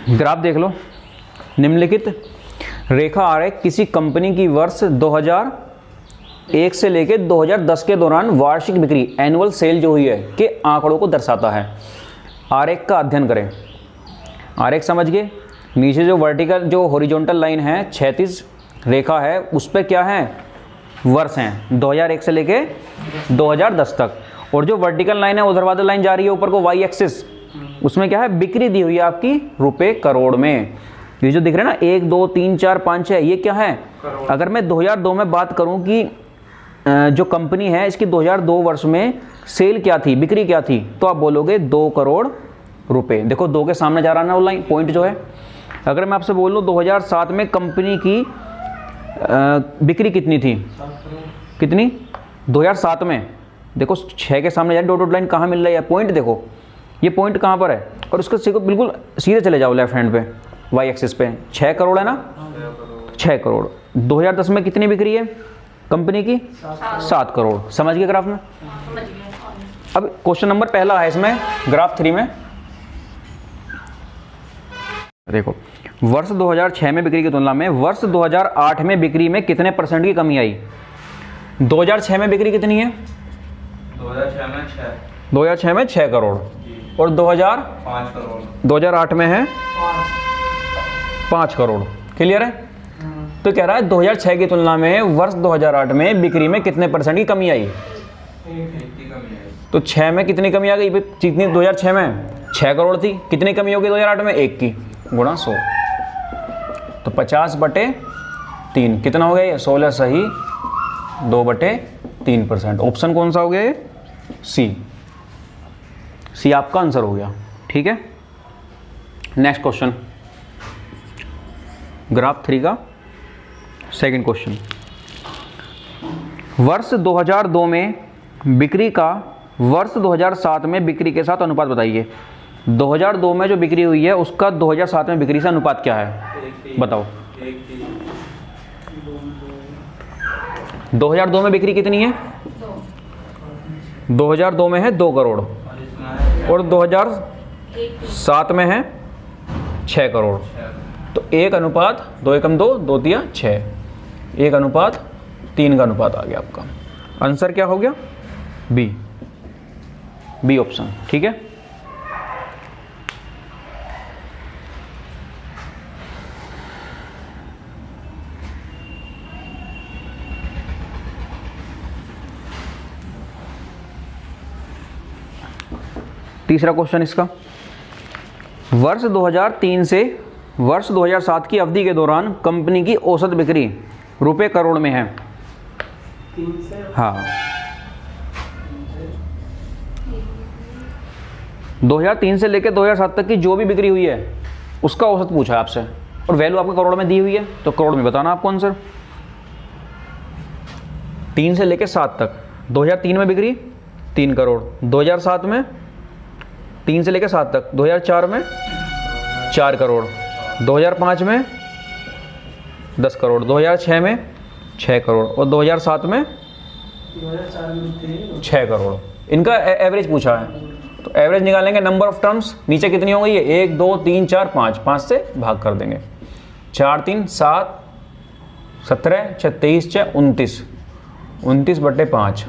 Graph देख लो। निम्नलिखित रेखा आरेख किसी कंपनी की वर्ष 2001 से लेकर 2010 के दौरान वार्षिक बिक्री एनुअल सेल जो हुई है के आंकड़ों को दर्शाता है। आरेख का अध्ययन करें। आरेख समझ गए। नीचे जो वर्टिकल जो हॉरिजॉन्टल लाइन है क्षैतिज रेखा है उस पर क्या है, वर्ष हैं 2001 से लेके 2010 तक, और जो वर्टिकल लाइन है उधर वाली लाइन जा रही है ऊपर को वाई एक्सिस, उसमें क्या है बिक्री दी हुई है आपकी रुपए करोड़ में। ये जो दिख रहे हैं ना 1 2 3 4 5 6 ये क्या है। अगर मैं 2002 में बात करूं कि जो कंपनी है इसकी 2002 वर्ष में सेल क्या थी, बिक्री क्या थी, तो आप बोलोगे 2 करोड़ रुपए। देखो 2 के सामने जा रहा है ना वो लाइन पॉइंट जो है। अगर मैं आपसे बोल लूँ 2007 में कंपनी की बिक्री कितनी थी, कितनी 2007 में, देखो 6 के सामने यार डॉट लाइन कहाँ मिल रही है, पॉइंट देखो ये पॉइंट कहाँ पर है, और उसको सीधे बिल्कुल सीधे चले जाओ लेफ्ट हैंड पे वाई एक्सिस पे 6 करोड़ है ना, 6 करोड़। 2010 में कितनी बिक्री है कंपनी की, 7 करोड़। समझ गए ग्राफ में। अब क्वेश्चन नंबर पहला है इसमें ग्राफ 3 में, देखो वर्ष 2006 में बिक्री की तुलना में वर्ष 2008 में बिक्री में कितने परसेंट की कमी आई। 2006 में बिक्री कितनी है, 2006 में 6 करोड़ और 2008 में है 5 करोड़। क्लियर है। तो कह रहा है 2006 की तुलना में वर्ष 2008 में बिक्री में कितने परसेंट की कमी आई। तो 6 में कितनी कमी आ गई, जितनी 2006 में 6 करोड़ थी, कितनी कमी होगी 2008 में, 1 की गुणा 100, तो 50/3 कितना हो गया ये 16 सही 2/3%। ऑप्शन कौन सा हो गया ये, सी आपका आंसर हो गया। ठीक है। नेक्स्ट क्वेश्चन ग्राफ 3 का सेकंड क्वेश्चन। वर्ष 2002 में बिक्री का वर्ष 2007 में बिक्री के साथ अनुपात बताइए। 2002 में जो बिक्री हुई है उसका 2007 में बिक्री से अनुपात क्या है बताओ। 2002 में बिक्री कितनी है, 2002 में है 2 करोड़ और 2007 में है 6 करोड़। तो 1:2 एकम 2 2 तिया 6, 1:3 का अनुपात आ गया आपका। आंसर क्या हो गया, बी ऑप्शन। ठीक है। तीसरा क्वेश्चन इसका, वर्ष 2003 से वर्ष 2007 की अवधि के दौरान कंपनी की औसत बिक्री रुपए करोड़ में है। हाँ 2003 से लेकर 2007 तक की जो भी बिक्री हुई है उसका औसत पूछा है आपसे और वैल्यू आपको करोड़ में दी हुई है, तो करोड़ में बताना आपको आंसर। 3 से लेकर 7 तक 2003 में बिक्री 3 करोड़, 2007 में 3 से लेकर 7 तक 2004 में 4 करोड़, 2005 में 10 करोड़, 2006 में 6 करोड़ और 2007 में 6 करोड़। इनका एवरेज पूछा है, तो एवरेज निकालेंगे। नंबर ऑफ टर्म्स नीचे कितनी हो गई है, 1 2 3 4 5, 5 से भाग कर देंगे। 4 3 7 17 6 23 6 29, 29/5,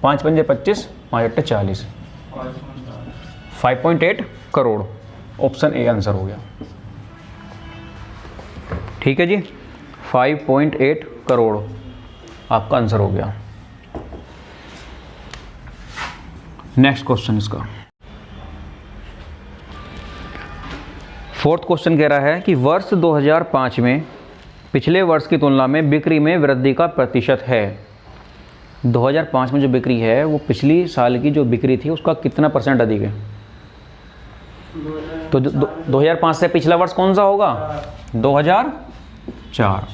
5 पंजे 25, 5 8 40, 5.8 करोड़। ऑप्शन ए आंसर हो गया। ठीक है जी, 5.8 करोड़ आपका आंसर हो गया। नेक्स्ट क्वेश्चन इसका फोर्थ क्वेश्चन कह रहा है कि वर्ष 2005 में पिछले वर्ष की तुलना में बिक्री में वृद्धि का प्रतिशत है। 2005 में जो बिक्री है वो पिछली साल की जो बिक्री थी उसका कितना परसेंट अधिक है। तो 2005 से पिछला वर्ष कौन सा होगा, 2004।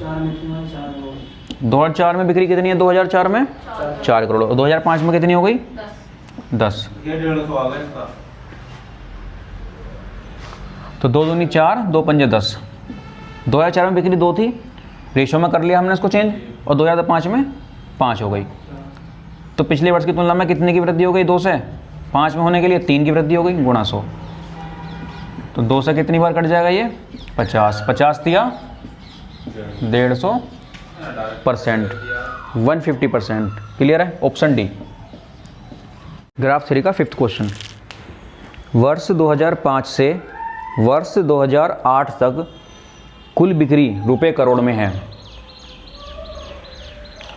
2004 में बिक्री कितनी है, 2004 में 4 करोड़ और 2005 में कितनी हो गई 10। तो 2 दूनी 4, 2 पंजे 10। 2004 में बिक्री 2 थी, रेशो में कर लिया हमने इसको चेंज, और 2005 में 5 हो गई। तो पिछले वर्ष की तुलना में कितने की वृद्धि हो गई, 2 से 5 में होने के लिए 3 की वृद्धि हो गई, गुणा 100। तो 2 से कितनी बार कट जाएगा ये 50, 50 दिया 150%, 150%। क्लियर है? Option D. ग्राफ 3 का 5th क्वेश्चन। वर्ष 2005 से वर्ष 2008 तक कुल बिक्री रुपए करोड़ में है।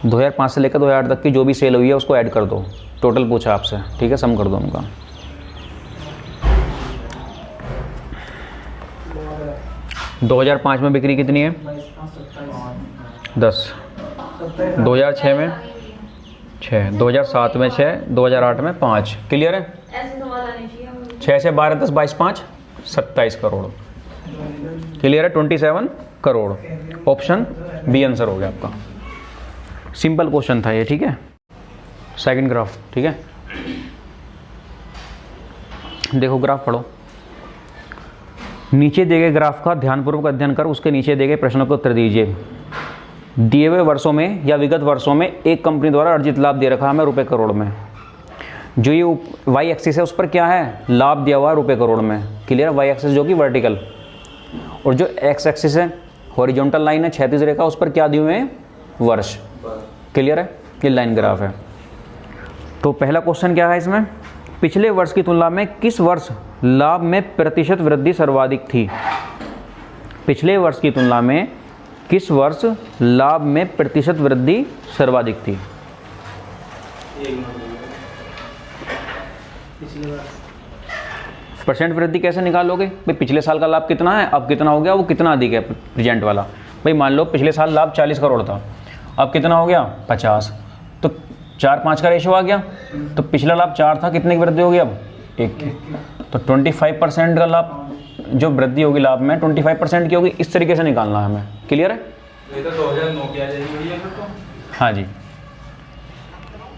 2005 से लेकर 2008 तक की जो भी सेल हुई है उसको ऐड कर दो, टोटल पूछा आपसे, ठीक है, सम कर दो उनका। दो 2005 में बिक्री कितनी है 10, 2006 में 6, 2007 में 6, 2008 में 5। क्लियर है? 6 से 12 10 22 5 27 करोड़। क्लियर है? 27 करोड़। ऑप्शन बी आंसर हो गया आपका। सिंपल क्वेश्चन था ये, ठीक है। सेकंड ग्राफ, ठीक है। देखो ग्राफ पढ़ो। नीचे दिए गए ग्राफ का ध्यानपूर्वक अध्ययन कर उसके नीचे दिए गए प्रश्नों को उत्तर दीजिए। दिए हुए वर्षों में या विगत वर्षों में एक कंपनी द्वारा अर्जित लाभ दे रखा हमें रुपए करोड़ में। जो ये वाई एक्सिस है उस पर क्या है, लाभ दिया हुआ है रुपए करोड़ में। क्लियर? वाई एक्सिस जो कि वर्टिकल, और जो एक्स एक्सिस है हॉरिजॉन्टल लाइन है क्षैतिज रेखा, उस पर क्या दिए हुए हैं, वर्ष। क्लियर है? ये लाइन ग्राफ है। तो पहला क्वेश्चन क्या है इसमें, पिछले वर्ष की तुलना में किस वर्ष लाभ में प्रतिशत वृद्धि सर्वाधिक थी। पिछले वर्ष की तुलना में किस वर्ष लाभ में प्रतिशत वृद्धि सर्वाधिक थी। परसेंट वृद्धि कैसे निकालोगे भाई, पिछले साल का लाभ कितना है, अब कितना हो गया, वो कितना अधिक है प्रेजेंट वाला। भाई मान लो पिछले साल लाभ 40 करोड़ था, अब कितना हो गया 50, तो 4-5 का रेशियो आ गया। तो पिछला लाभ 4 था, कितने की वृद्धि होगी अब 1 की। तो 25% का लाभ जो वृद्धि होगी लाभ में 25% की होगी। इस तरीके से निकालना है हमें। क्लियर है? ये तो 2009 की आ जाएगी भैया फिर तो। हाँ जी।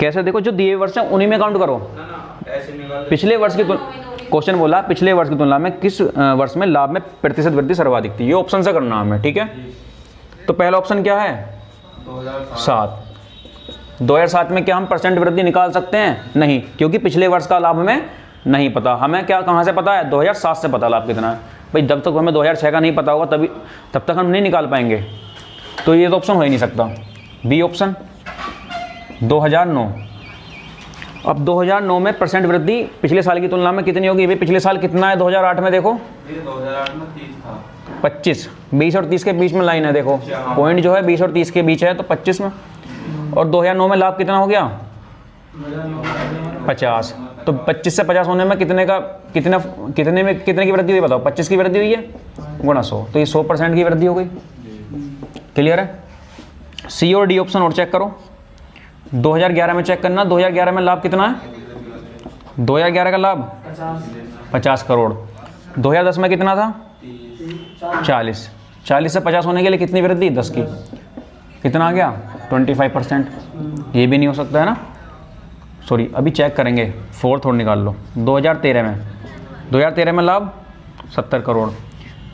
कैसे, देखो जो दिए वर्ष है उन्हीं में काउंट करो। ऐसे निकाल। पिछले वर्ष की क्वेश्चन बोला पिछले वर्ष की तुलना में किस वर्ष में लाभ में प्रतिशत वृद्धि सर्वाधिक थी। ये ऑप्शन से करना हमें, ठीक है। तो पहला ऑप्शन क्या है 2007। 2007 में क्या हम परसेंट वृद्धि निकाल सकते हैं? नहीं, क्योंकि पिछले वर्ष का लाभ हमें नहीं पता। हमें क्या कहाँ से पता है, 2007 से पता लाभ कितना है। भाई जब तक हमें 2006 का नहीं पता होगा तब तक हम नहीं निकाल पाएंगे। तो ये तो ऑप्शन हो ही नहीं सकता। B option 2009। अब 2009 में परसेंट वृद्धि पिछले साल की तुलना में कितनी होगी। भाई पिछले साल कितना है 2008 में, देखो 2008 में 30 था। 25, 20 और 30 के बीच में लाइन है, देखो पॉइंट जो है 20 और 30 के बीच है, तो 25 में। और 2009 में लाभ कितना हो गया 50। तो 25 से 50 होने में कितने की वृद्धि हुई बताओ। 25 की वृद्धि हुई है गुणा 100, तो ये 100% की वृद्धि हो गई। क्लियर है? सी और डी ऑप्शन और चेक करो। 2011 में चेक करना, 2011 में लाभ कितना है, 2011 का लाभ 50 करोड़। 2010 में कितना था 40। 40 से 50 होने के लिए कितनी वृद्धि 10 की, कितना आ गया 25%। ये भी नहीं हो सकता है ना, सॉरी अभी चेक करेंगे, 4th और निकाल लो। 2013 में लाभ 70 करोड़।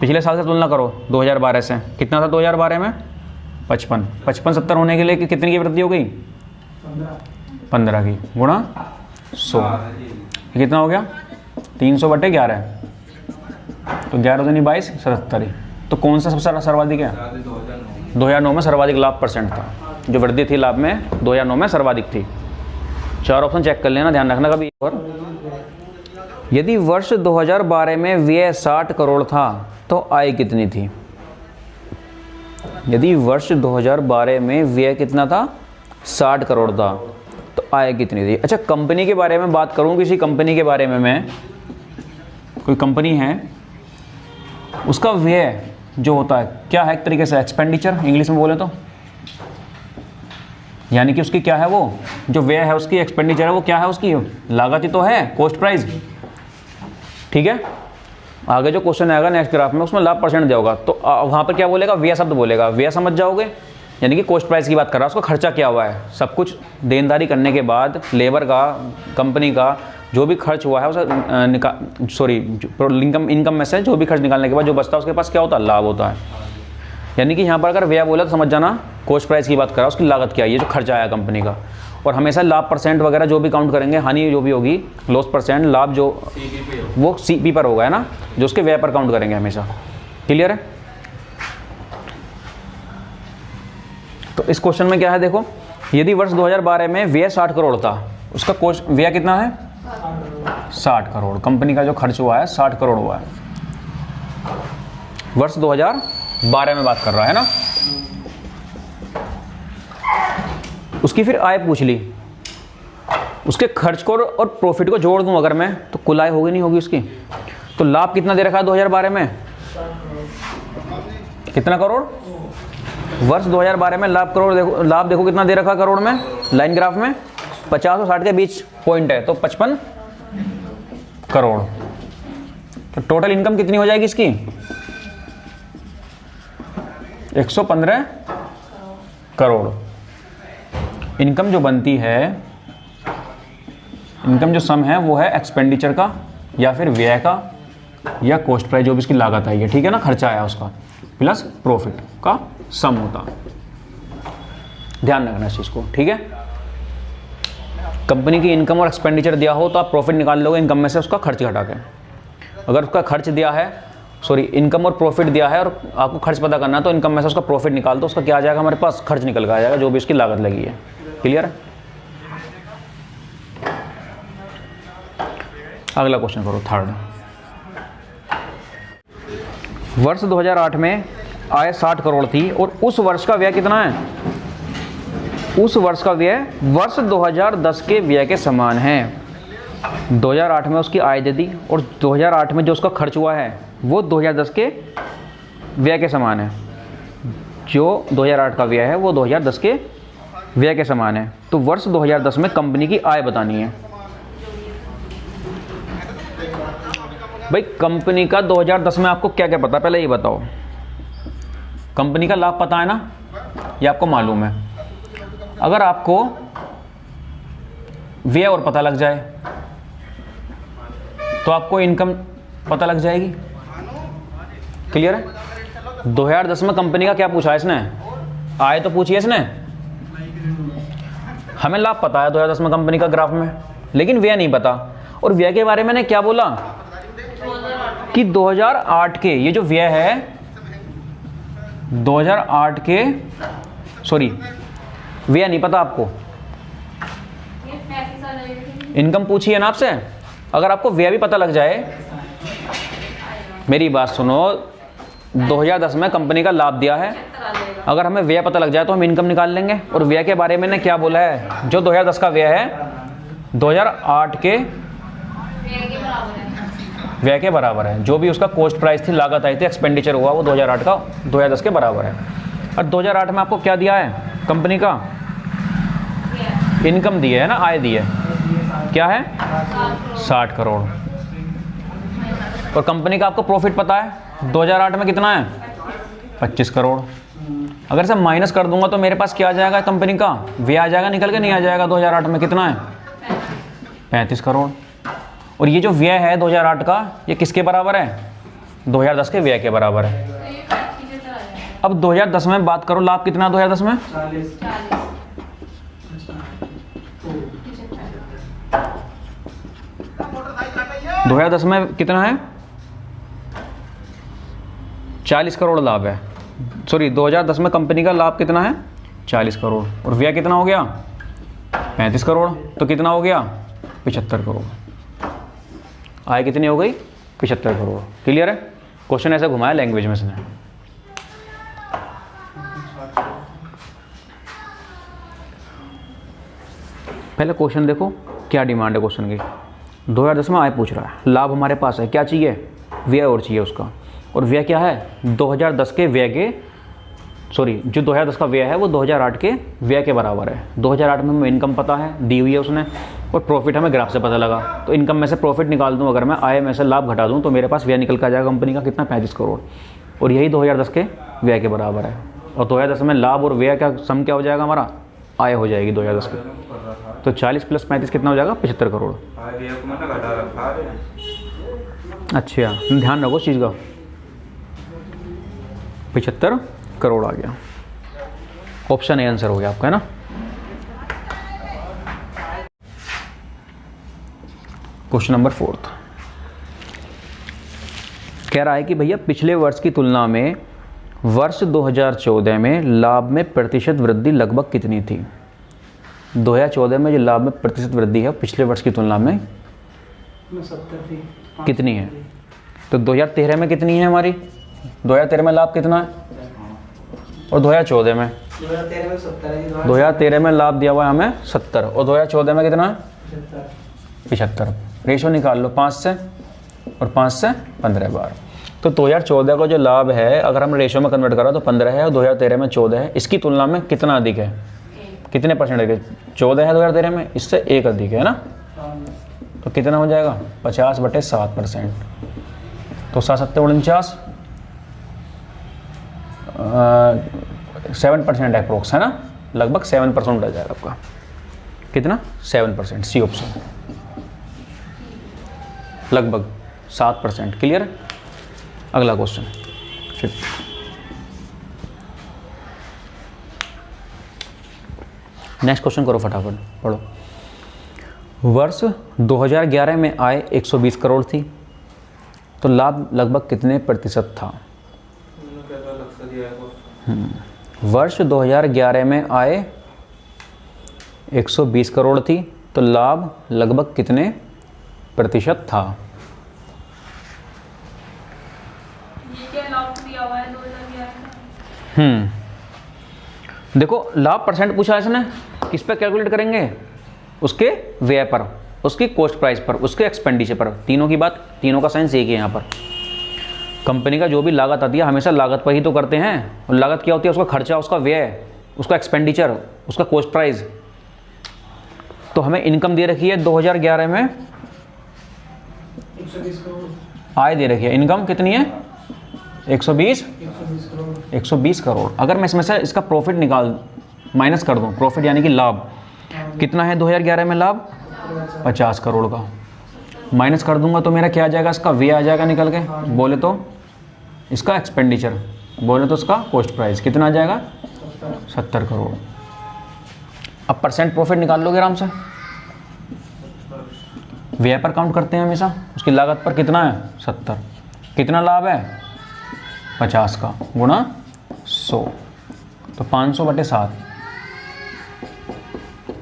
पिछले साल से तुलना करो 2012 से, कितना था 2012 में 55। 55-70 होने के लिए कितनी की वृद्धि हो गई 15 की गुणा 100, कितना हो गया 300/11। तो 11 दूनी 22, 77। तो कौन सा सबसे सर्वाधिक है 2009 में सर्वाधिक लाभ परसेंट था। जो वृद्धि थी लाभ में 2009 में सर्वाधिक थी। 4 ऑप्शन चेक कर लेना, ध्यान रखना कभी। और यदि वर्ष 2012 में व्यय 60 करोड़ था तो आय कितनी थी। यदि वर्ष 2012 में व्यय कितना था 60 करोड़ था तो आय कितनी थी। अच्छा कंपनी के बारे में बात करूं, किसी कंपनी के बारे में मैं, कोई कंपनी है उसका व्यय जो होता है क्या है, एक तरीके से एक्सपेंडिचर इंग्लिश में बोले तो, यानी कि उसकी क्या है, वो जो व्यय है उसकी एक्सपेंडिचर है, वो क्या है उसकी लागत ही तो है, कॉस्ट प्राइस। ठीक है, आगे जो क्वेश्चन आएगा नेक्स्ट ग्राफ में उसमें लाभ परसेंट दिया होगा, तो वहाँ पर क्या बोलेगा, व्यय शब्द बोलेगा, व्यय समझ जाओगे, यानी कि कॉस्ट प्राइस की बात कर रहा है, उसका खर्चा क्या हुआ है, सब कुछ देनदारी करने के बाद लेबर का, कंपनी का जो भी खर्च हुआ है उसे इनकम में से जो भी खर्च निकालने के बाद जो बचता है उसके पास क्या होता है, लाभ होता है। यानी कि यहाँ पर अगर व्यय बोला तो समझ जाना कॉस्ट प्राइस की बात कर रहा है, उसकी लागत क्या है, ये जो खर्चा आया कंपनी का। और हमेशा लाभ परसेंट वगैरह जो भी काउंट करेंगे, हानि जो भी होगी, लॉस परसेंट, लाभ जो CP पे हो। वो CP पर होगा, है ना, जो उसके व्यय पर काउंट करेंगे हमेशा। क्लियर है? तो इस क्वेश्चन में क्या है देखो, यदि वर्ष 2012 में व्यय 60 करोड़ था, उसका कोष व्यय कितना है 60 करोड़, कंपनी का जो खर्च हुआ है 60 करोड़ हुआ है, वर्ष 2012 में बात कर रहा है ना। उसकी फिर आय पूछ ली, उसके खर्च को और प्रॉफिट को जोड़ दूं अगर मैं, तो कुल आय होगी नहीं होगी उसकी। तो लाभ कितना दे रखा है 2012 में, कितना करोड़, वर्ष 2012 में लाभ करोड़, देखो लाभ देखो कितना दे रखा करोड़ में, लाइन ग्राफ में 50 और 60 के बीच पॉइंट है, तो 55 करोड़। तो टोटल इनकम कितनी हो जाएगी इसकी 115 करोड़। इनकम जो बनती है, इनकम जो सम है वो है एक्सपेंडिचर का या फिर व्यय का या कॉस्ट प्राइस, जो भी इसकी लागत आई है, ठीक है ना, खर्चा आया उसका, प्लस प्रॉफिट का सम होता। ध्यान रखना इस चीज को, ठीक है। कंपनी की इनकम और एक्सपेंडिचर दिया हो तो आप प्रॉफिट निकाल लोगे इनकम में से उसका खर्च घटा के। अगर उसका खर्च दिया है, सॉरी इनकम और प्रॉफिट दिया है और आपको खर्च पता करना है, तो इनकम में से उसका प्रॉफिट निकाल दो, उसका क्या आ जाएगा हमारे पास, खर्च निकल कर आ जाएगा जो भी उसकी लागत लगी है। क्लियर है? अगला क्वेश्चन करो, थर्ड। वर्ष 2008 में आय 60 करोड़ थी और उस वर्ष का व्यय कितना है, उस वर्ष का व्यय वर्ष 2010 के व्यय के समान है। 2008 में उसकी आय दे दी और 2008 में जो उसका खर्च हुआ है वो 2010 के व्यय के समान है। जो 2008 का व्यय है वो 2010 के व्यय के समान है। तो वर्ष 2010 में कंपनी की आय बतानी है। भाई कंपनी का 2010 में आपको क्या क्या पता, पहले ये बताओ। कंपनी का लाभ पता है ना, ये आपको मालूम है। अगर आपको व्यय और पता लग जाए तो आपको इनकम पता लग जाएगी। क्लियर है? 2010 में कंपनी का क्या पूछा है इसने, आय तो पूछी है इसने। हमें लाभ पता है 2010 में कंपनी का ग्राफ में, लेकिन व्यय नहीं पता। और व्यय के बारे में ने क्या बोला कि 2008 के ये जो व्यय है 2008 के, सॉरी व्यय नहीं पता आपको, इनकम पूछी है ना आपसे। अगर आपको व्यय भी पता लग जाए, मेरी बात सुनो, 2010 में कंपनी का लाभ दिया है, अगर हमें व्यय पता लग जाए तो हम इनकम निकाल लेंगे। और व्यय के बारे में ने क्या बोला है, जो 2010 का व्यय है 2008 के व्यय के बराबर है। जो भी उसका कॉस्ट प्राइस थी, लागत आई थी, एक्सपेंडिचर हुआ, वो 2008 का 2010 के बराबर है। और 2008 में आपको क्या दिया है, कंपनी का इनकम दी है ना, आय दी है, क्या है 60 करोड़। और कंपनी का आपको प्रॉफिट पता है 2008 में कितना है 25 करोड़। अगर से माइनस कर दूंगा तो मेरे पास क्या आ जाएगा, कंपनी का व्यय आ जाएगा, निकल के नहीं आ जाएगा। 2008 में कितना है 35 करोड़। और ये जो व्यय है 2008 का, ये किसके बराबर है, 2010 के व्यय के बराबर है। अब 2010 में बात करो, लाभ कितना है 2010 में 2010 में कितना है 40 करोड़ लाभ है। सॉरी 2010 में कंपनी का लाभ कितना है 40 करोड़ और व्यय कितना हो गया 35 करोड़। तो कितना हो गया 75 करोड़। आय कितनी हो गई 75 करोड़। क्लियर है? क्वेश्चन ऐसे घुमाया लैंग्वेज में इसने। पहले क्वेश्चन देखो क्या डिमांड है क्वेश्चन की। 2010 में आय पूछ रहा है, लाभ हमारे पास है, क्या चाहिए व्यय और चाहिए उसका। और व्यय क्या है 2010 के व्यय के, सॉरी जो 2010 का व्यय है वो 2008 के व्यय के बराबर है। 2008 में हमें इनकम पता है, दी हुई है उसने, और प्रॉफिट हमें ग्राफ से पता लगा। तो इनकम में से प्रॉफिट निकाल दूं, अगर मैं आय में से लाभ घटा दूं तो मेरे पास व्यय निकल कर आ जाएगा कंपनी का कितना 35 करोड़। और यही 2010 के व्यय के बराबर है। और 2010 में लाभ और व्यय का सम क्या हो जाएगा, हमारा आय हो जाएगी 2010 की। तो 40 + 35 कितना हो जाएगा 75 करोड़। अच्छा ध्यान रखो इस चीज़ का, 75 करोड़ आ गया। ऑप्शन ए आंसर हो गया आपका, है ना। क्वेश्चन नंबर 4 कह रहा है कि भैया पिछले वर्ष की तुलना में वर्ष 2014 में लाभ में प्रतिशत वृद्धि लगभग कितनी थी। 2014 में जो लाभ में प्रतिशत वृद्धि है पिछले वर्ष की तुलना में 70 थी। कितनी है। तो 2013 में कितनी है हमारी, 2013 में लाभ कितना है और 2014 में 2013 में 70 है। 2013 में लाभ दिया हुआ है हमें 70 और 2014 में कितना है 75। रेशो निकाल लो 5 से और 5 से 15 बार। तो 2014 का जो लाभ है अगर हम रेशो में कन्वर्ट करा तो 15 है और 2013 में 14 है। इसकी तुलना में कितना अधिक है, कितने परसेंट अधिक है, 14 है 2013 में, इससे 1 अधिक है ना। तो कितना हो जाएगा 50/7%। तो 7/49 7% अप्रोक्स है ना, लगभग 7% रह जाएगा आपका। कितना 7%, सी ऑप्शन लगभग 7%। क्लियर। अगला क्वेश्चन नेक्स्ट क्वेश्चन करो फटाफट पढ़ो। वर्ष 2011 में आय 120 करोड़ थी तो लाभ लगभग कितने प्रतिशत था। वर्ष 2011 में आय 120 करोड़ थी तो लाभ लगभग कितने प्रतिशत था। ये क्या लाभ दिया हुआ है 2011 का। देखो लाभ परसेंट पूछा है इसने, किस पे कैलकुलेट करेंगे, उसके व्यय पर, उसकी कॉस्ट प्राइस पर, उसके एक्सपेंडिचर पर। तीनों की बात, तीनों का साइंस एक ही है यहाँ पर। कंपनी का जो भी लागत आती है हमेशा लागत पर ही तो करते हैं। और लागत क्या होती है, उसका खर्चा, उसका व्यय, उसका एक्सपेंडिचर, उसका कॉस्ट प्राइस। तो हमें इनकम दे रखी है 2011 में 120 करोड़। आय दे रखी है, इनकम कितनी है 120 करोड़। 120 करोड़। अगर मैं इसमें से इसका प्रॉफिट निकाल माइनस कर दूं, प्रॉफिट यानी कि लाभ कितना है 2011 में, लाभ 50 करोड़ का माइनस कर दूंगा तो मेरा क्या आ जाएगा, इसका व्यय आ जाएगा निकल के, बोले तो इसका एक्सपेंडिचर, बोले तो इसका कॉस्ट प्राइस कितना आ जाएगा 70 करोड़। अब परसेंट प्रॉफिट निकाल लोगे आराम से। व्यय पर काउंट करते हैं हमेशा, उसकी लागत पर कितना है 70, कितना लाभ है 50 का गुणा 100 तो 500/7,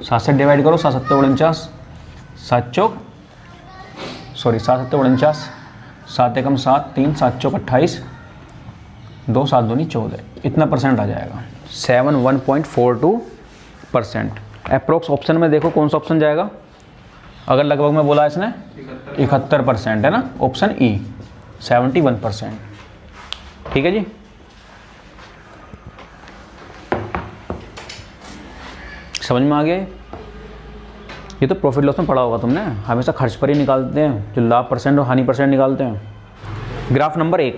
7 से डिवाइड करो, 7/49, 7/49, 7 एकम 7, 3, 7 चौक 28, 2 7 दूनी 14, इतना परसेंट आ जाएगा 71.42%। अप्रोक्स ऑप्शन में देखो कौन सा ऑप्शन जाएगा। अगर लगभग में बोला इसने 71% है ना, ऑप्शन ई 71%। ठीक है जी। समझ में आ गया। ये तो प्रॉफिट लॉस में पढ़ा होगा तुमने, हमेशा खर्च पर ही निकालते हैं, जो लाभ परसेंट और हानि परसेंट निकालते हैं। ग्राफ नंबर 1,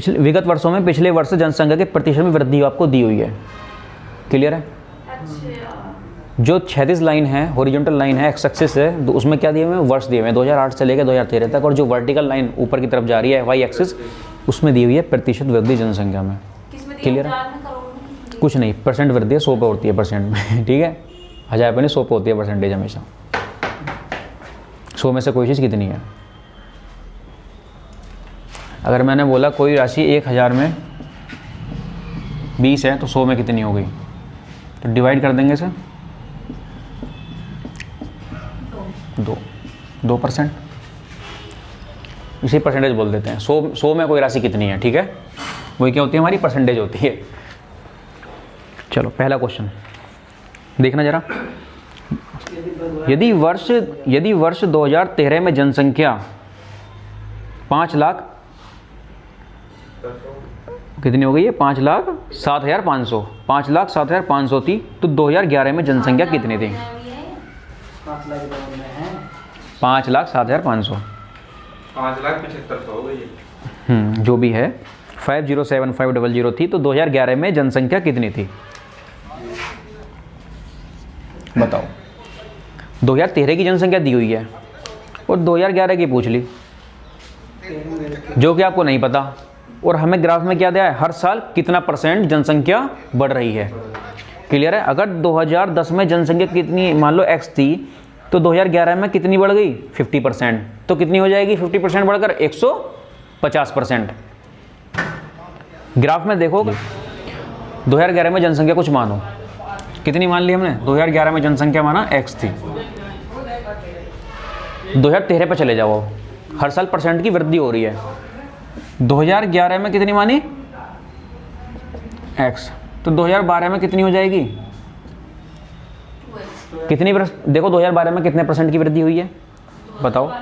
विगत वर्षों में पिछले वर्ष जनसंख्या के प्रतिशत में वृद्धि आपको दी हुई है। क्लियर है। अच्छा, जो 36 लाइन है, हॉरिजॉन्टल लाइन है, एक्स एक्सिस है, तो उसमें क्या दिए हुए हैं, वर्ष दिए हुए हैं 2008 से लेकर 2013 तक। और जो वर्टिकल लाइन ऊपर की तरफ जा रही है वाई एक्सिस, उसमें दी हुई है प्रतिशत वृद्धि जनसंख्या में। किसमें दिया, क्लियर है। 1000 में, करोड़ में? कुछ नहीं, परसेंट वृद्धि है 100 पे होती है परसेंट में। ठीक है, 1000 पे नहीं 100 पे होती है परसेंटेज हमेशा। 100 में से कोई चीज़ कितनी है। अगर मैंने बोला कोई राशि 1000 में 20 है तो 100 में कितनी हो गई, तो डिवाइड कर देंगे इसे 2%, इसी परसेंटेज बोल देते हैं। 100 में कोई राशि कितनी है, ठीक है, वही क्या होती है हमारी परसेंटेज होती है। चलो पहला क्वेश्चन देखना जरा। यदि वर्ष 2013 में जनसंख्या 5 लाख कितनी हो गई है, 5,07,500, 5,07,500 थी, तो 2011 में जनसंख्या कितनी थी, 5 लाख में है 5,07,500। 5,75,000 हो गई है। जो भी है 507500 थी, तो 2011 में जनसंख्या कितनी थी बताओ। 2013 की जनसंख्या दी हुई है और 2011 की पूछ ली, जो कि आपको नहीं पता। और हमें ग्राफ में क्या दिया है, हर साल कितना परसेंट जनसंख्या बढ़ रही है। क्लियर है। अगर 2010 में जनसंख्या कितनी, मान लो x थी, तो 2011 में कितनी बढ़ गई 50%, तो कितनी हो जाएगी 50% बढ़कर 150%। ग्राफ में देखो 2011 में जनसंख्या कुछ मानो, कितनी मान ली हमने, 2011 में जनसंख्या माना x थी। 2013 पे चले जाओ, हर साल % की वृद्धि हो रही है। 2011 में कितनी मानी x, तो 2012 में कितनी हो जाएगी, कितनी देखो 2012 में कितने % की वृद्धि हुई है बताओ,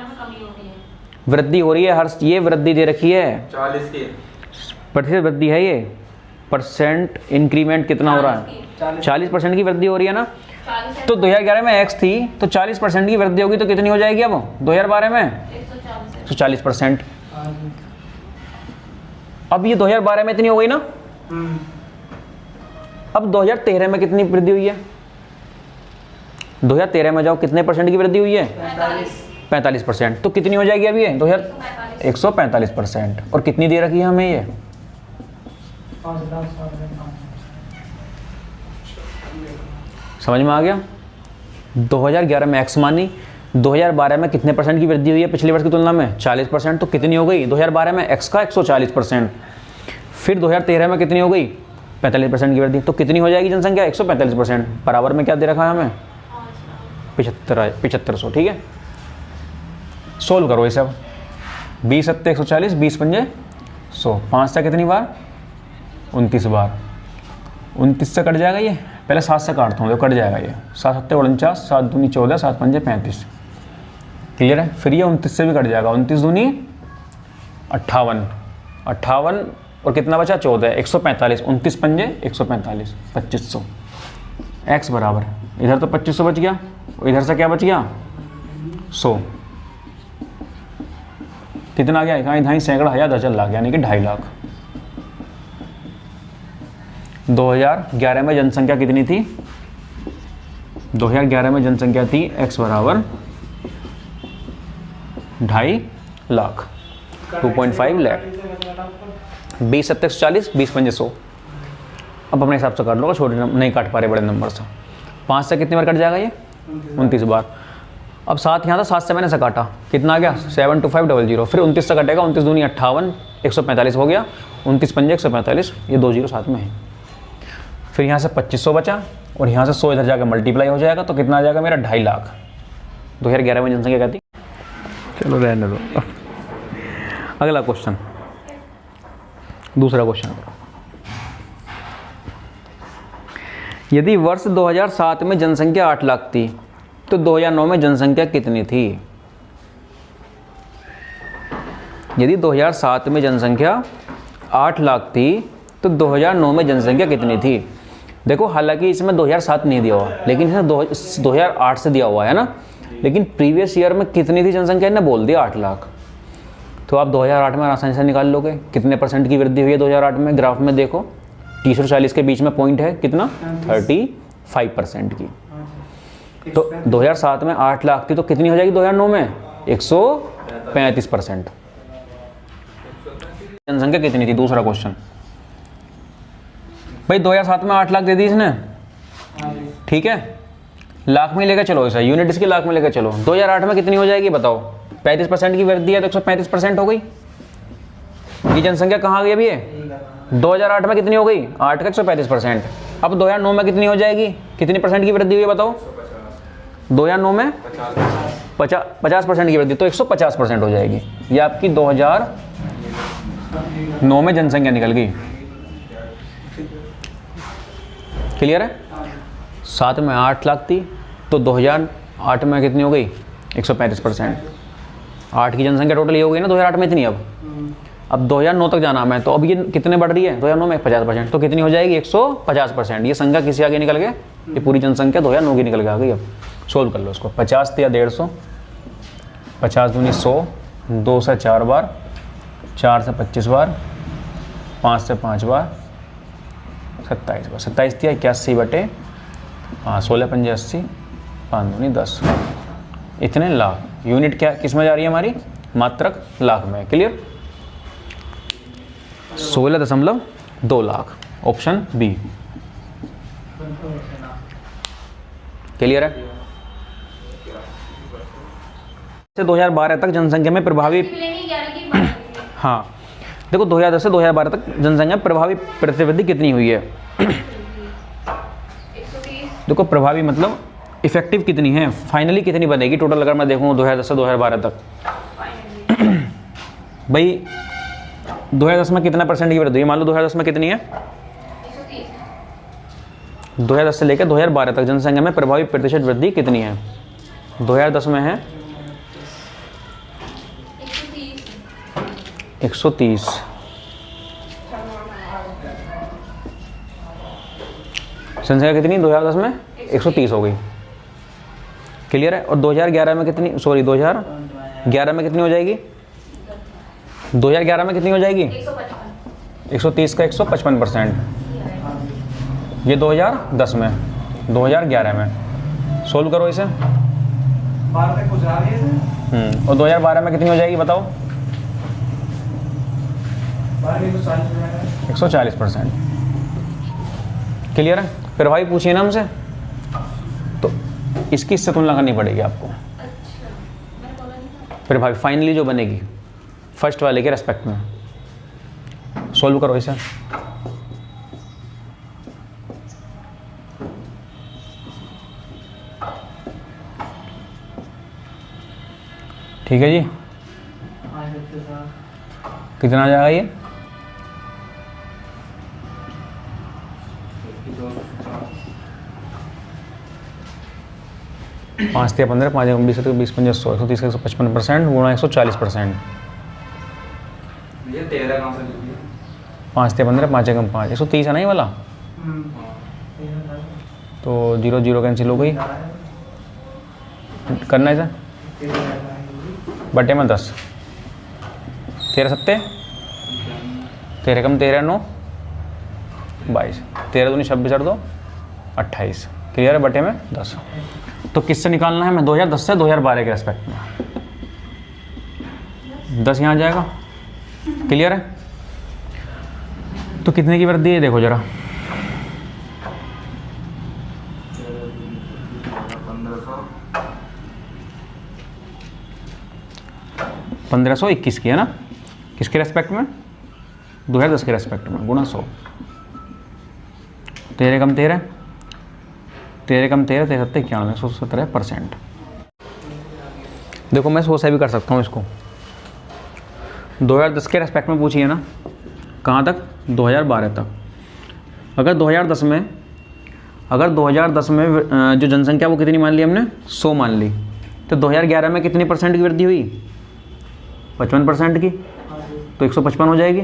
वृद्धि हो रही है हर, ये वृद्धि दे रखी है 40 की प्रतिशत वृद्धि है, ये परसेंट इंक्रीमेंट कितना हो रहा है 40% की वृद्धि हो रही है ना। तो 2011 में x थी तो 40% की वृद्धि होगी तो कितनी हो जाएगी अब 2012 में 140%। अब ये 2012 में इतनी हो गई ना, अब 2013 में कितनी वृद्धि हुई है, 2013 में जाओ कितने % की वृद्धि हुई है 45%, तो कितनी हो जाएगी अभी ये 145%। और कितनी दे रखी है हमें ये 5 लाख 7 लाख। समझ में आ गया। 2011 में x मानी, 2012 में कितने % की वृद्धि हुई है पिछले वर्ष की तुलना में 40%, तो कितनी हो गई 2012 में x का 140%। फिर 2013 में कितनी हो गई 45% की वृद्धि, तो कितनी हो जाएगी जनसंख्या 145%। बराबर में क्या दे रखा है हमें 7500। ठीक है, सोल्व करो ये सब। 20 सत्ते 140, 20 पंजे 100, 5 से कितनी बार 29 बार, 29 से कट जाएगा ये, पहले 7 से काटता हूँ तो कट जाएगा ये, 7 सत्ते 49, 7 दूनी 14, 7 पंजे 35। क्लियर है। फिर ये 29 से भी कट जाएगा, 29 दूनी 58, 58 और कितना बचा 14, 145, 29 पंजे 145, 2500। x बराबर, इधर तो 2500 बच गया, इधर से क्या बच गया 100, कितना आ गया इकाई धाई सैकड़ा हजार दर्जन लाख, यानी कि 2.5 लाख। 2011 में जनसंख्या कितनी थी, 2011 में जनसंख्या थी x बराबर 2.5 लाख, 2.5 लाख। 20 सत्ते 140, 20 पंजे 100। अब अपने हिसाब से काट लो, छोटे नहीं काट पा रहे बड़े नंबर से। 5 से कितनी बार कट जाएगा ये 29 बार। अब 7 यहाँ था, 7 से मैंने से काटा, कितना आ गया 72500। फिर 29 से कटेगा, 29 दूनी 58, 145 हो गया, 29 पंजे 145, ये 2 जीरो साथ में है। फिर यहाँ से 2500 बचा और यहाँ से 100 इधर जाकर मल्टीप्लाई हो जाएगा, तो कितना आ जाएगा मेरा 2.5 लाख। 2011 में जनसंख्या कहती। चलो रहने दो। अगला क्वेश्चन, दूसरा क्वेश्चन। यदि वर्ष 2007 में जनसंख्या 8 लाख थी तो 2009 में जनसंख्या कितनी थी। यदि 2007 में जनसंख्या 8 लाख थी तो 2009 में जनसंख्या कितनी थी। देखो हालांकि इसमें 2007 नहीं दिया हुआ, लेकिन इसमें 2008 से दिया हुआ है ना, लेकिन प्रीवियस ईयर में कितनी थी जनसंख्या, इन्हें बोल दिया 8 लाख। तो आप 2008 में आसानी से निकाल लोगे कितने % की वृद्धि हुई है 2008 में। ग्राफ में देखो 30 और 40 के बीच में पॉइंट है कितना 35% की। तो 2007 में 8 लाख थी तो कितनी हो जाएगी 2009 में 135%। जनसंख्या कितनी थी, दूसरा क्वेश्चन। भाई 2007 में 8 लाख दे दी इसने, ठीक है, लाख में लेकर चलो इसे, यूनिट इसके लाख में लेकर चलो। 2008 में कितनी हो जाएगी बताओ, 35% की वृद्धि है तो 135% हो गई। ये जनसंख्या कहाँ आ गई अभी ये 2008 में कितनी हो गई 8 का 135%। अब 2009 में कितनी हो जाएगी, कितनी % की वृद्धि हुई है बताओ 2009 में 50% की वृद्धि, तो 150% हो जाएगी। ये आपकी 2009 में जनसंख्या निकल गई। क्लियर है। 7 में 8 लाख थी तो 2008 में कितनी हो गई 135%। 8 की जनसंख्या टोटल ये हो गई ना 2008 में इतनी। अब 2009 तक जाना हमें, तो अब ये कितने बढ़ रही है 2009 में 50%, तो कितनी हो जाएगी 150%। ये संख्या किसी आगे निकल गए, ये पूरी जनसंख्या 2009 की निकल के आ गई। अब सोल्व कर लो इसको। 50 या 150, 50 दूनी 100, 2 से 4 बार, 4 से 25 बार, 5 से 5 बार, 27 बार, 27 दिया 81 बटे 16 पंजे 80, 5 दूनी 10, इतने लाख। यूनिट क्या किस में जा रही है हमारी, मात्रक लाख में। Clear. 16.2 lakh, option B. Clear है। से 2012 तक जनसंख्या में प्रभावी, मिलेंगे 11 की 12 की। हाँ देखो 2010 से 2012 तक जनसंख्या में प्रभावी प्रतिवृद्धि कितनी हुई है। 130। देखो प्रभावी मतलब इफेक्टिव कितनी है, फाइनली कितनी बनेगी टोटल, अगर मैं देखूँ 2010 से 2012 तक फाइनली भाई 2010 में कितना परसेंट की वृद्धि हुई, मान लो 2010 में कितनी है, 130। 2010 से लेकर 2012 तक जनसंख्या में प्रभावी प्रतिशत वृद्धि कितनी है, 2010 में है 130। जनसंख्या कितनी 2010 में 130 हो गई, क्लियर है। और 2011 में कितनी, सॉरी 2011 में कितनी हो जाएगी, 2011 में कितनी हो जाएगी 155। 130 का 155%, ये 2010 में, 2011 में सोल्व करो इसे। 12 तक पहुँचा रही है। और 2012 में कितनी हो जाएगी बताओ, 140%, क्लियर है। फिर भाई पूछिए ना हमसे, तो इसकी इससे तुलना करनी पड़ेगी आपको, अच्छा मैं बोला नहीं था। फिर भाई फाइनली जो बनेगी फर्स्ट वाले के रेस्पेक्ट में, सोल्व करो इसे। ठीक है जी, कितना आ जाएगा ये, 5 या 15, 5 20 20 50 100, 130 का 155% गुणा 140%, ये 13 कहाँ से लिखी है? 5 या 15, 5 कम 5, 130 है ना ये वाला, तो 0 0 कैंसिल हो गई, करना है इसे बटे में 10, 13 सत्ते 13 कम 13 9 22, 13 दूनी 26 और 2 28, क्लियर है, बटे में 10। तो किससे निकालना है, मैं 2010 से 2012 के रेस्पेक्ट में, 10 यहाँ आ जाएगा, क्लियर है। तो कितने की वृद्धि है देखो जरा, 1521 की है ना, किसके रेस्पेक्ट में, 2010 के रेस्पेक्ट में, गुणा 100, 13 कम 13 13 सत्ते 91, 117%। देखो मैं 100 से भी कर सकता हूँ इसको, 2010 के रेस्पेक्ट में पूछिए ना, कहाँ तक, 2012 तक। अगर 2010 में जो जनसंख्या वो कितनी मान ली हमने, 100 मान ली, तो 2011 में कितनी परसेंट की वृद्धि हुई, 55% की, तो 155 हो जाएगी।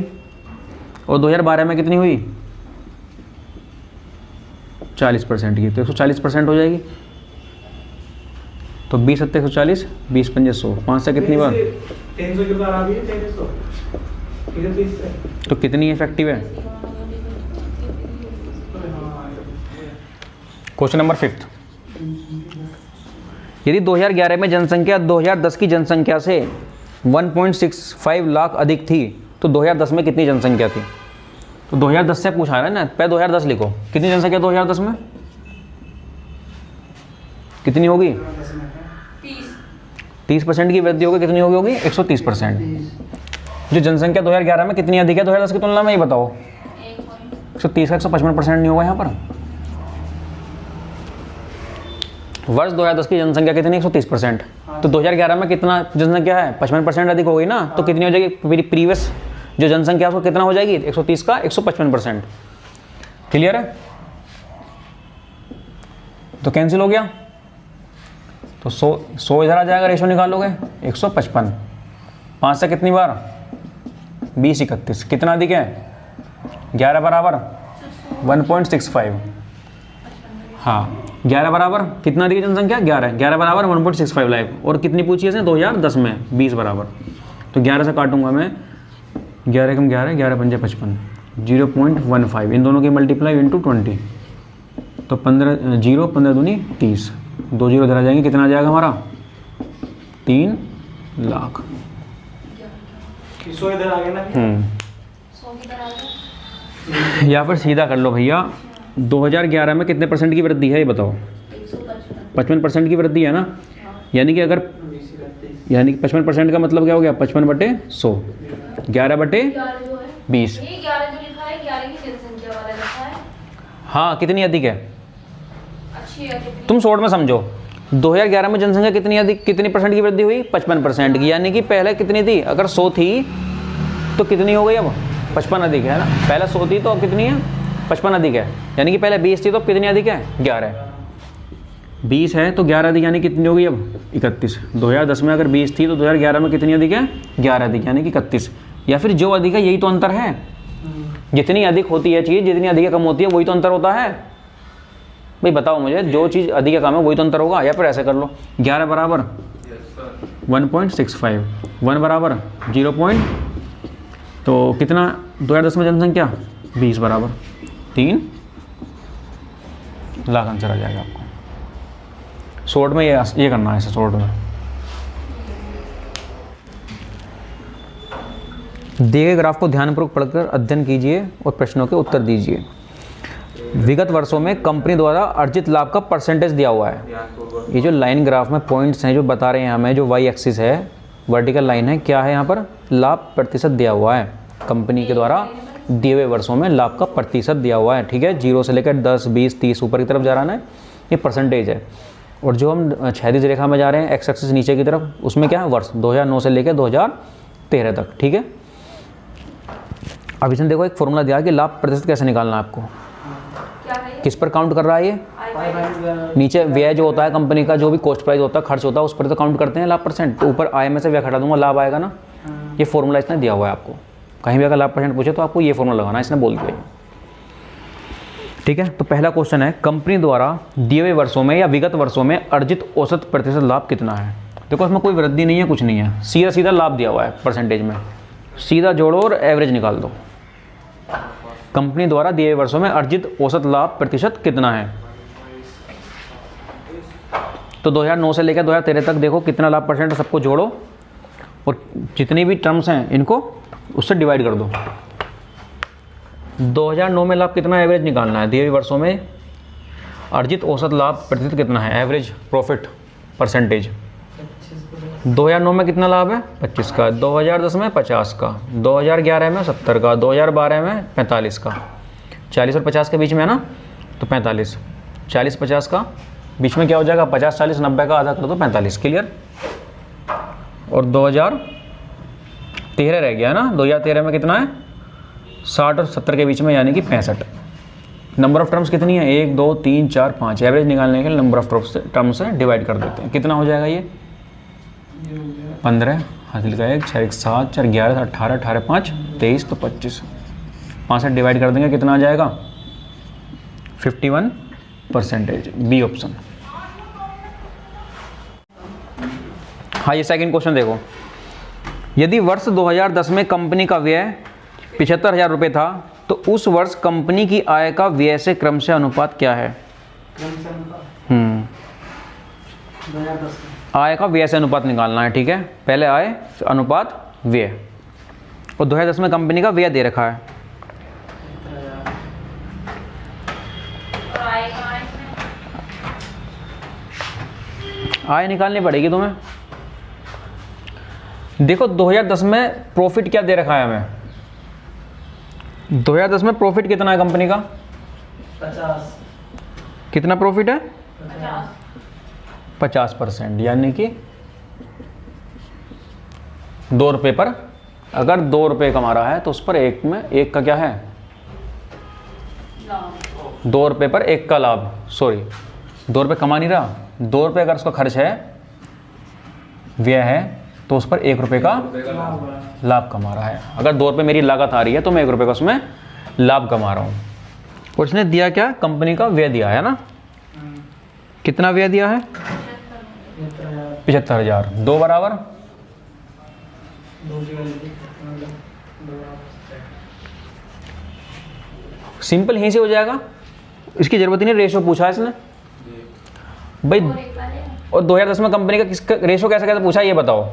और 2012 में कितनी हुई, 40% की, तो 140% हो जाएगी। तो 20 सत्ते 140, 20 पंजे 100, 5 से कितनी बार, 300 की बार आ गई है, 300 से। तो कितनी इफेक्टिव है। क्वेश्चन नंबर 5, यदि 2011 में जनसंख्या 2010 की जनसंख्या से 1.65 लाख अधिक थी, तो 2010 में कितनी जनसंख्या थी। तो 2010 से पूछा है ना, पहले 2010 लिखो, कितनी जनसंख्या 2010 में कितनी होगी, 30% की वृद्धि होगी, कितनी होगी 130%। जो जनसंख्या 2011 में कितनी अधिक है 2010 की तुलना में, ये बताओ। 130 का 155% नहीं होगा यहाँ पर। वर्ष 2010 की जनसंख्या कितनी, 130%। तो 2011 में कितना जनसंख्या है, 55% अधिक हो गई ना, तो कितनी हो जाएगी, मेरी प्रीवियस जो जनसंख्या उसको कितना हो जाएगी, 130 का 155%। क्लियर है। तो कैंसिल हो गया, तो 100 इधर आ जाएगा, रेशो निकालोगे 155, 5 से कितनी बार, 20 31, कितना अधिक है, 11 बराबर 1.65। हाँ 11 बराबर कितना अधिक जनसंख्या, 11 बराबर 1.65 लाख। और कितनी पूछी है 2010 में, 20 बराबर। तो 11 से काटूंगा मैं, 11 कम 11, 11 पंजे 55, 0.15, इन दोनों की मल्टीप्लाई इंटू 20, तो 15 दूनी 30, 2 0 इधर आ जाएंगे, कितना आ जाएगा हमारा, 3 लाख। 100 इधर आ गया ना। 100 की तरह आ गया। या फिर सीधा कर लो भैया, 2011 में कितने परसेंट की वृद्धि है ये बताओ, 55% की वृद्धि है ना। यानी कि अगर 20 31 यानी कि 55% का मतलब क्या हो गया, 55/100, 11/20। 11 जो है ये 11 जो लिखा है 11 की जनसंख्या वाला लिखा है। हाँ, कितनी अधिक है, अच्छी है कितनी? तुम शॉर्ट में समझो। 2011 में जनसंख्या कितनी अधिक, कितनी परसेंट की वृद्धि हुई, 55% की। यानी कि पहले कितनी थी, अगर 100 थी तो कितनी हो गई अब, 55 अधिक है ना। पहले 100 थी तो अब कितनी है, 55 अधिक है। यानी कि पहले 20 थी तो अब कितनी अधिक है, 11। 20 है तो 11 अधिक, यानी कितनी हो गई अब, 31। 2010 में अगर 20 थी तो 2011 में कितनी अधिक है, 11 अधिक, यानी कि 31। या फिर जो अधिक है यही तो अंतर है। जितनी अधिक होती है चीज़, जितनी अधिक कम होती है वही तो अंतर होता है। भाई बताओ मुझे, जो चीज़ अधिक या कम है वही तो अंतर होगा। या फिर ऐसे कर लो, 11 बराबर 1.65, 1 बराबर 0. तो कितना 2010 में जनसंख्या, 20 बराबर 3 लाख आंसर आ जाएगा आपको। शॉर्ट में ये करना है, ऐसे शॉर्ट में। दिए गए ग्राफ को ध्यानपूर्वक पढ़कर अध्ययन कीजिए और प्रश्नों के उत्तर दीजिए। विगत वर्षों में कंपनी द्वारा अर्जित लाभ का परसेंटेज दिया हुआ है। ये जो लाइन ग्राफ में पॉइंट्स हैं जो बता रहे हैं हमें, जो वाई एक्सिस है, वर्टिकल लाइन है, क्या है यहाँ पर, लाभ प्रतिशत दिया हुआ है। कंपनी के द्वारा दिए हुए वर्षों में लाभ का प्रतिशत दिया हुआ है, ठीक है। 0 से लेकर 10, 20, 30 ऊपर की तरफ जा रहा है, ये परसेंटेज है। और जो हम क्षैतिज रेखा में जा रहे हैं, एक्स एक्सिस नीचे की तरफ, उसमें क्या है, वर्ष 2009 से लेकर 2013 तक, ठीक है। अब इसमें देखो एक फॉर्मूला दिया कि लाभ प्रतिशत कैसे निकालना है आपको। किस पर काउंट कर रहा है ये, नीचे व्यय जो होता है कंपनी का, जो भी कॉस्ट प्राइस होता है, खर्च होता है, उस पर तो काउंट करते हैं लाभ परसेंट। तो ऊपर आय में से व्यय घटा दूंगा, लाभ आएगा ना। ये फॉर्मूला इसने दिया हुआ है आपको। कहीं भी अगर लाभ परसेंट पूछे तो आपको ये फॉर्मूला लगाना है, इसने बोल दिया, ठीक है। तो पहला क्वेश्चन है, कंपनी द्वारा दिए हुए वर्षों में या विगत वर्षों में अर्जित औसत प्रतिशत लाभ कितना है। देखो इसमें कोई वृद्धि नहीं है, कुछ नहीं है, सीधा सीधा लाभ दिया हुआ है परसेंटेज में। सीधा जोड़ो और एवरेज निकाल दो। कंपनी द्वारा दिए हुए वर्षों में अर्जित औसत लाभ प्रतिशत कितना है। तो 2009 से लेकर 2013 तक देखो कितना लाभ परसेंट है, सबको जोड़ो और जितनी भी टर्म्स हैं इनको उससे डिवाइड कर दो। 2009 में लाभ कितना, एवरेज निकालना है। दिए हुए वर्षों में अर्जित औसत लाभ प्रतिशत कितना है, एवरेज प्रॉफिट परसेंटेज। 2009 में कितना लाभ है, 25 का। 2010 में 50 का। 2011 में 70 का। 2012 में 45 का। 40 और 50 के बीच में है ना, तो 45। 40-50 का बीच में क्या हो जाएगा, 50-40-90 का आधा कर दो 45। क्लियर। और 2013 रह गया ना, 2013 में कितना है, 60 और 70 के बीच में, यानी कि 65। नंबर ऑफ टर्म्स कितनी है, 1 2 3 4 5। एवरेज निकालने के लिए नंबर ऑफ टर्म्स से डिवाइड कर देते हैं। कितना हो जाएगा ये, 15 हासिल का 1 6 1 7 4 11 18 18 5 23, तो 25। 5 से डिवाइड कर देंगे, कितना आ जाएगा, 51%। B option. हाँ, ये सेकंड क्वेश्चन देखो। यदि वर्ष 2010 में कंपनी का व्यय 75,000 रुपये था, तो उस वर्ष कंपनी की आय का व्यय से क्रमशः अनुपात क्या है। आय का व्यय से अनुपात निकालना है, ठीक है। पहले आय अनुपात व्यय। और 2010 में कंपनी का व्यय दे रखा है। आय निकालनी पड़ेगी तुम्हें। देखो 2010 में प्रॉफिट क्या दे रखा है हमें। 2010 में प्रॉफिट कितना है कंपनी का, 50। कितना प्रॉफिट है, 50%। यानी कि 2 रुपये पर, अगर 2 रुपये कमा रहा है तो उस पर एक में एक का क्या है, 2 रुपये पर 1 का लाभ। सॉरी, 2 रुपये कमा नहीं रहा, 2 रुपये अगर उसका खर्च है, व्यय है, तो उस पर 1 रुपये का लाभ कमा रहा है। अगर 2 रुपये मेरी लागत आ रही है तो मैं 1 रुपये का उसमें लाभ कमा रहा हूँ। और उसने दिया क्या, कंपनी का व्यय दिया है ना। कितना व्यय दिया है, 75,000। 2 बराबर, सिंपल यहीं से हो जाएगा, इसकी जरूरत ही नहीं। रेशो पूछा है इसने भाई। और 2010 में कंपनी का किसका रेशो कैसे कैसे पूछा है, ये बताओ।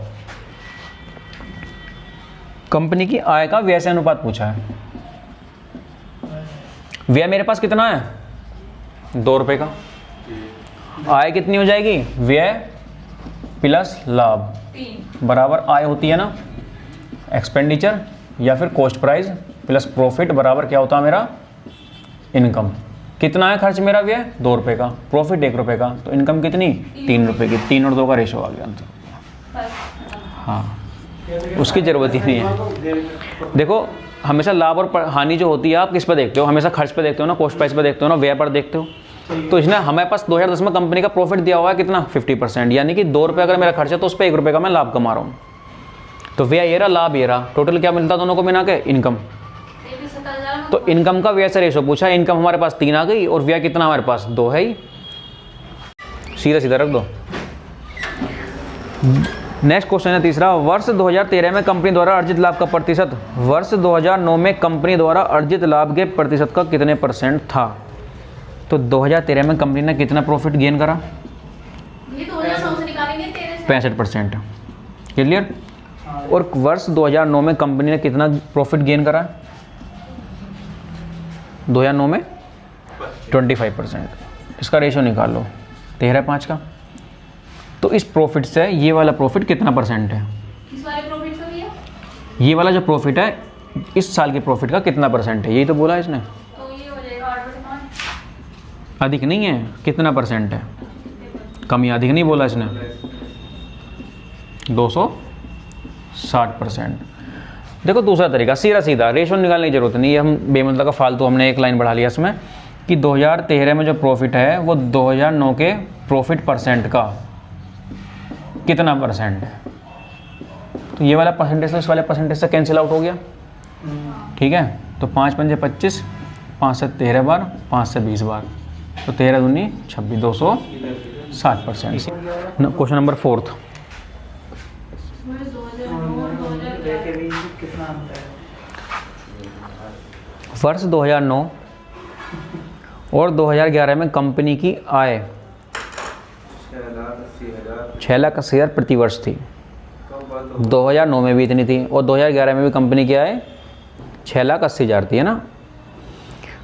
कंपनी की आय का व्यय से अनुपात पूछा है। व्यय मेरे पास कितना है, 2 रुपये का। आय कितनी हो जाएगी, व्यय प्लस लाभ। 3 बराबर आय होती है ना, एक्सपेंडिचर या फिर कॉस्ट प्राइस प्लस प्रॉफिट बराबर क्या होता है मेरा, इनकम। कितना है खर्च मेरा व्यय, 2 रुपये का, प्रॉफिट 1 रुपये का, तो इनकम कितनी, 3 रुपये की। 3 और 2 का रेशो आ गया आंसर। हाँ, उसकी ज़रूरत ही नहीं है। देखो हमेशा लाभ और हानि जो होती है आप किस पे देखते हो, हमेशा खर्च पे देखते हो ना, कॉस्ट प्राइस पे देखते हो ना, व्यय पर देखते हो। तो इसने हमारे पास 2010 में कंपनी का प्रॉफिट दिया हुआ है कितना, 50%, यानी कि 2 रुपये अगर मेरा खर्च है तो उस पर 1 रुपये का मैं लाभ कमा रहा हूँ। तो व्यय ये रहा, लाभ ये रहा, टोटल क्या मिलता दोनों को मिला के, इनकम। तो इनकम का व्यय से रेशो पूछा, इनकम हमारे पास 3 आ गई और व्यय कितना हमारे पास 2 है ही, सीधा सीधा रख दो। नेक्स्ट क्वेश्चन है तीसरा, वर्ष 2013 में कंपनी द्वारा अर्जित लाभ का प्रतिशत वर्ष 2009 में कंपनी द्वारा अर्जित लाभ के प्रतिशत का कितने % था। तो 2013 में कंपनी ने कितना प्रॉफिट गेन करा, ये 2009 से निकालेंगे 65%। क्लियर। और वर्ष 2009 में कंपनी ने कितना प्रॉफिट गेन करा, 2009 में 25%। इसका रेशो निकाल लो, 13/5 का। तो इस प्रॉफिट से ये वाला प्रॉफिट कितना % है, किस वाले प्रॉफिट का भैया, ये वाला जो प्रॉफिट है इस साल के प्रॉफिट का कितना % है, यही तो बोला इसने। तो ये हो जाएगा 8/5। अधिक नहीं है, कितना % है, कमी, अधिक नहीं बोला इसने, 260%। देखो दूसरा तरीका, सीधा सीधा रेशो निकालने की जरूरत नहीं है, हम बेमतलब का फालतू हमने एक लाइन बढ़ा लिया इसमें कि 2013 में जो प्रॉफिट है वो 2009 के प्रॉफिट % का कितना % है। तो ये वाला परसेंटेज से इस वाले परसेंटेज से कैंसिल आउट हो गया, ठीक है। तो 5 पंजे 25, 5 से 13 बार, 5 से 20 बार, तो 13 दूनी 26, 260%। Question number 4। 2009 और 2011 के बीच कितना अंतर है? वर्ष 2009 और 2011 में कंपनी की आय 6,80,000 प्रति वर्ष थी। 2009 में भी इतनी थी और 2011 में भी कंपनी की आय 6,80,000 थी, है ना,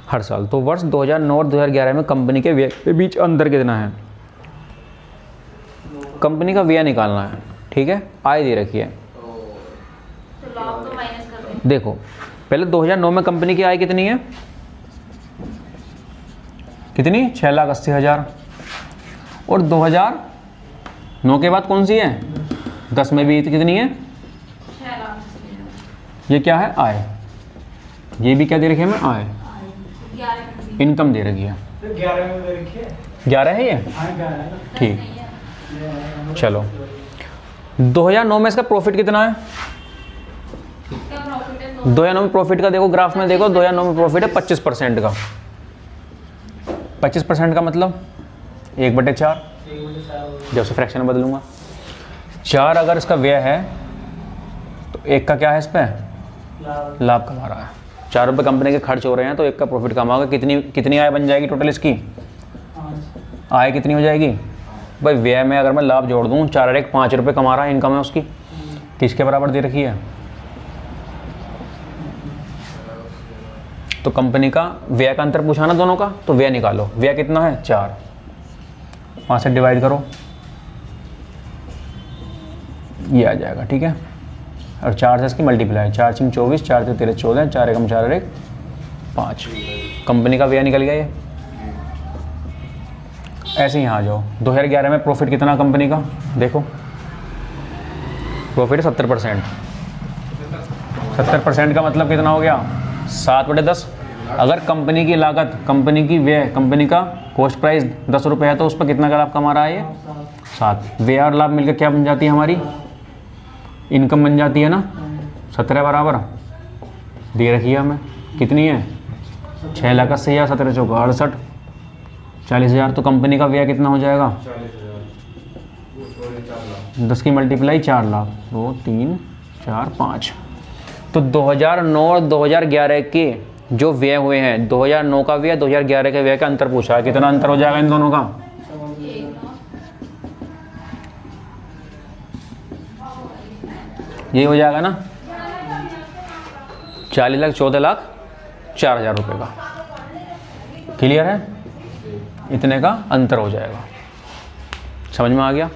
हर साल। तो वर्ष 2009 और 2011 में कंपनी के व्यय के बीच अंतर कितना है, कंपनी का व्यय निकालना है, ठीक है। आय दे रखी है, तो लाभ तो माइनस कर दें। देखो पहले 2009 में कंपनी की आय कितनी है, कितनी, 6,80,000। और 2009 के बाद कौन सी है, 10 में भी कितनी है, 6 लाख। ये क्या है, आय। ये भी क्या दे रखी है हमें, आय। 11 में भी। इनकम दे रखी है, तो 11 में दे रखी है। 11 है ये, हाँ 11 है ना। ठीक। नहीं है। चलो 2009 में इसका प्रॉफिट कितना है, क्या प्रॉफिट है, तो 2009 में प्रॉफिट का देखो ग्राफ में देखो, 2009 में प्रॉफिट है 25% का। 25% का मतलब 1/4, जब से फ्रैक्शन बदलूंगा। 4 अगर इसका व्यय है तो 1 का क्या है, इस पर लाभ कमा रहा है। 4 रुपये कंपनी के खर्च हो रहे हैं तो 1 का प्रॉफिट कमाओगे, कितनी आय बन जाएगी टोटल इसकी, आय कितनी हो जाएगी भाई, व्यय में अगर मैं लाभ जोड़ दूँ, 4 और 1 5 रुपये कमा रहा है, इनकम है उसकी, किसके बराबर दे रखी है। तो कंपनी का व्यय का अंतर पूछा ना दोनों का, तो व्यय निकालो, व्यय कितना है 4, 5 से डिवाइड करो, ये आ जाएगा, ठीक है। और 4 से इसकी मल्टीप्लाई, 4 × 24, 4 से 13 14, 4 एकम 4 और 1 5, कंपनी का व्यय निकल गया ये। ऐसे ही यहाँ आ जाओ, 2011 में प्रॉफिट कितना कंपनी का, देखो प्रॉफिट 70%। 70% का मतलब कितना हो गया, 7/10। अगर कंपनी की लागत, कंपनी की व्यय, कंपनी का कॉस्ट प्राइस 10 रुपये है तो उस पर कितना का लाभ कमा रहा है ये, 7। व्यय और लाभ मिलकर क्या बन जाती है हमारी, इनकम बन जाती है ना, 17 बराबर दे रखी है हमें, कितनी है 6,80,000, 17 चौका 68, 40,000। तो कंपनी का व्यय कितना हो जाएगा, 10 की मल्टीप्लाई 4 लाख, 2 3 4 5। तो 2009 और 2011 के जो व्यय हुए हैं, 2009 का व्यय 2011 के व्यय का अंतर पूछा है, कितना अंतर हो जाएगा इन दोनों का, 1 लाख। यही हो जाएगा ना, 40,14,04,000 रुपये का। क्लियर है, इतने का अंतर हो जाएगा, समझ में आ गया।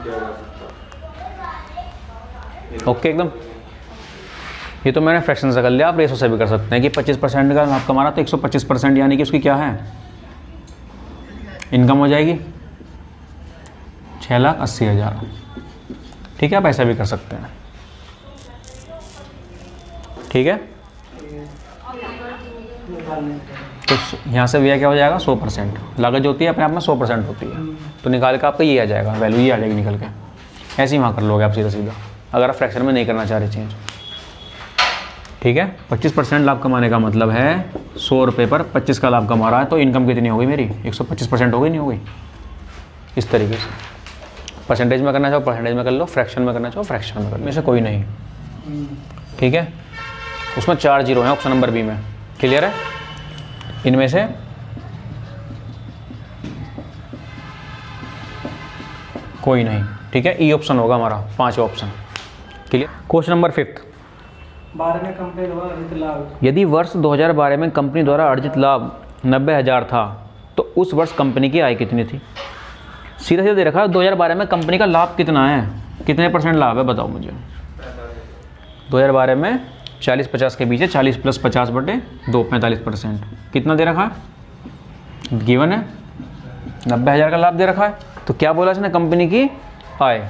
किया जा सकता। ओके एकदम। ये तो मैंने फ्रैक्शन से कर लिया, आप रेशो से भी कर सकते हैं कि 25% का लाभ कमा रहा तो 125% यानी कि उसकी क्या है, इनकम हो जाएगी 6,80,000। ठीक है, आप ऐसा भी कर सकते हैं। ठीक है, तो यहाँ से भैया क्या हो जाएगा 100%। लागत जो होती है अपने आप में 100% होती है, तो निकाल के आपका ये आ जाएगा, वैल्यू ये आ जाएगी निकल के। ऐसे ही वहाँ कर लोगे आप सीधा सीधा, अगर आप फ्रैक्शन में नहीं करना चाह रहे चेंज। ठीक है, 25% लाभ कमाने का मतलब है 100 रुपये पर 25 का लाभ कमा रहा है, तो इनकम कितनी हो गई मेरी, 125% हो गई, नहीं हो गई। इस तरीके से परसेंटेज में करना चाहो परसेंटेज में कर लो, फ्रैक्शन में करना चाहो फ्रैक्शन में कर लो, में से कोई नहीं। ठीक है, उसमें 4 जीरो हैं ऑप्शन नंबर बी में, क्लियर है। इनमें से कोई नहीं। ठीक है, ई ऑप्शन होगा हमारा, 5वां ऑप्शन, क्लियर। क्वेश्चन नंबर 5, 12 में कंपनी द्वारा अर्जित लाभ। यदि वर्ष 2012 में कंपनी द्वारा अर्जित लाभ 90,000 था तो उस वर्ष कंपनी की आय कितनी थी। सीधा सीधा दे रखा है 2012 में कंपनी का लाभ कितना है, कितने % लाभ है बताओ मुझे। 2012 में 40-50 के बीच है, 40 + 50/2 45%। कितना दे रखा है, गिवन है 90,000 का लाभ दे रखा है। तो क्या बोला इसने, कंपनी की आय।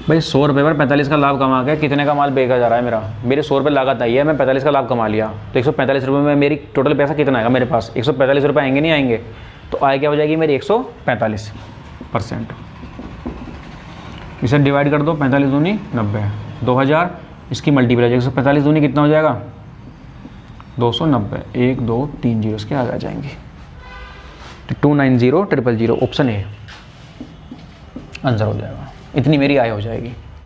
भाई 100 रुपये पर 45 का लाभ कमा के कितने का माल बेचा जा रहा है मेरा, मेरे 100 रुपये लागत आई है, मैं 45 का लाभ कमा लिया, तो 145 रुपये में मेरी टोटल पैसा कितना आएगा मेरे पास, 145 रुपये आएंगे, नहीं आएंगे। तो आय क्या हो जाएगी मेरी 145%। इसे डिवाइड कर दो, 45 दूनी 90, 2000 इसकी मल्टीपल हो जाएगी, 145 दूनी कितना हो जाएगा 290, 1 2 3 जीरो इसके आगे आ जाएंगे, 290,000 ऑप्शन ए आंसर हो जाएगा। इतनी मेरी आय हो जाएगी।